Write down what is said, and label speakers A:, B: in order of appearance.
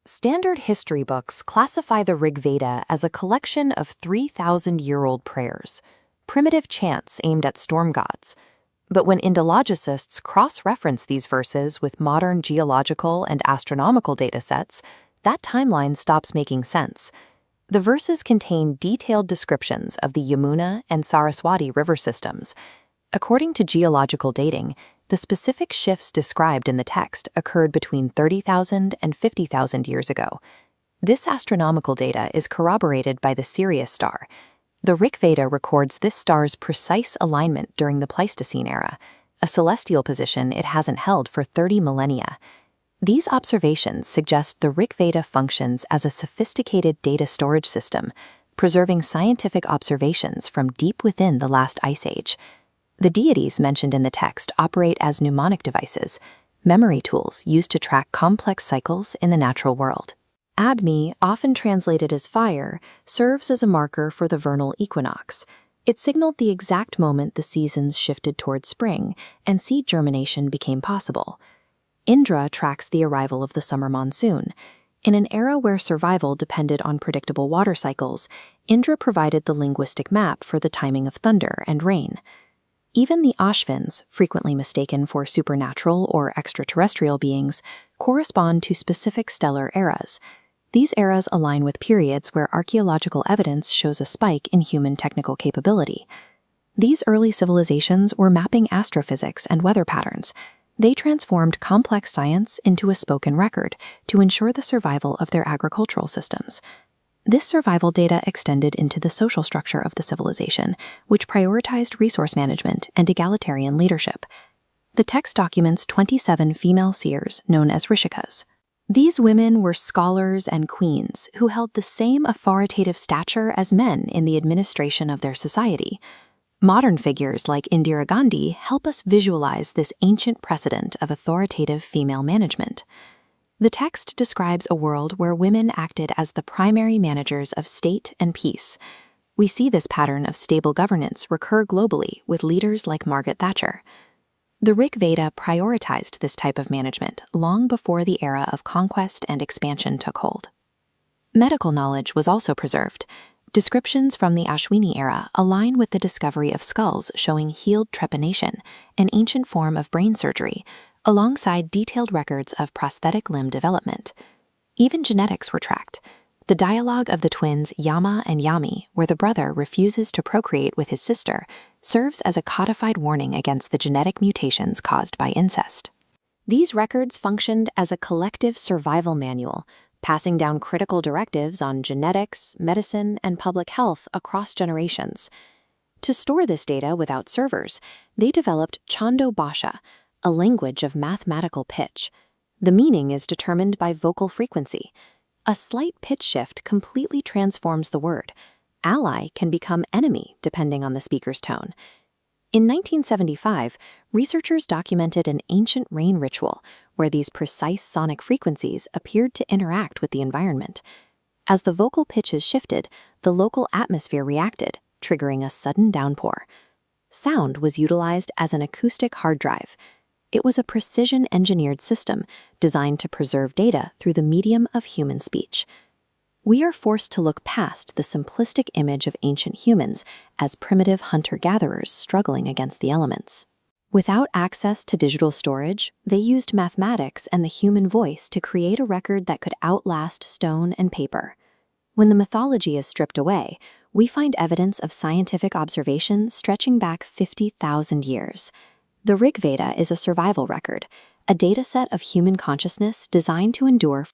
A: Standard history books classify the Rigveda as a collection of 3,000-year-old prayers, primitive chants aimed at storm gods. But when Indologists cross-reference these verses with modern geological and astronomical datasets, that timeline stops making sense. The verses contain detailed descriptions of the Yamuna and Saraswati river systems. According to geological dating, the specific shifts described in the text occurred between 30,000 and 50,000 years ago. This astronomical data is corroborated by the Sirius star. The Rigveda records this star's precise alignment during the Pleistocene era, a celestial position it hasn't held for 30 millennia. These observations suggest the Rigveda functions as a sophisticated data storage system, preserving scientific observations from deep within the last ice age. The deities mentioned in the text operate as mnemonic devices, memory tools used to track complex cycles in the natural world. Agni, often translated as fire, serves as a marker for the vernal equinox. It signaled the exact moment the seasons shifted toward spring and seed germination became possible. Indra tracks the arrival of the summer monsoon. In an era where survival depended on predictable water cycles, Indra provided the linguistic map for the timing of thunder and rain. Even the Ashvins, frequently mistaken for supernatural or extraterrestrial beings, correspond to specific stellar eras. These eras align with periods where archaeological evidence shows a spike in human technical capability. These early civilizations were mapping astrophysics and weather patterns. They transformed complex science into a spoken record to ensure the survival of their agricultural systems. This survival data extended into the social structure of the civilization, which prioritized resource management and egalitarian leadership. The text documents 27 female seers known as Rishikas. These women were scholars and queens who held the same authoritative stature as men in the administration of their society. Modern figures like Indira Gandhi help us visualize this ancient precedent of authoritative female management. The text describes a world where women acted as the primary managers of state and peace. We see this pattern of stable governance recur globally with leaders like Margaret Thatcher. The Rigveda prioritized this type of management long before the era of conquest and expansion took hold. Medical knowledge was also preserved. Descriptions from the Ashwini era align with the discovery of skulls showing healed trepanation, an ancient form of brain surgery, alongside detailed records of prosthetic limb development. Even genetics were tracked. The dialogue of the twins Yama and Yami, where the brother refuses to procreate with his sister, serves as a codified warning against the genetic mutations caused by incest. These records functioned as a collective survival manual, passing down critical directives on genetics, medicine, and public health across generations. To store this data without servers, they developed Chando Bhasha, a language of mathematical pitch. The meaning is determined by vocal frequency. A slight pitch shift completely transforms the word. Ally can become enemy depending on the speaker's tone. In 1975, researchers documented an ancient rain ritual where these precise sonic frequencies appeared to interact with the environment. As the vocal pitches shifted, the local atmosphere reacted, triggering a sudden downpour. Sound was utilized as an acoustic hard drive. It was a precision-engineered system designed to preserve data through the medium of human speech. We are forced to look past the simplistic image of ancient humans as primitive hunter-gatherers struggling against the elements. Without access to digital storage, they used mathematics and the human voice to create a record that could outlast stone and paper. When the mythology is stripped away, we find evidence of scientific observation stretching back 50,000 years. The Rigveda is a survival record, a dataset of human consciousness designed to endure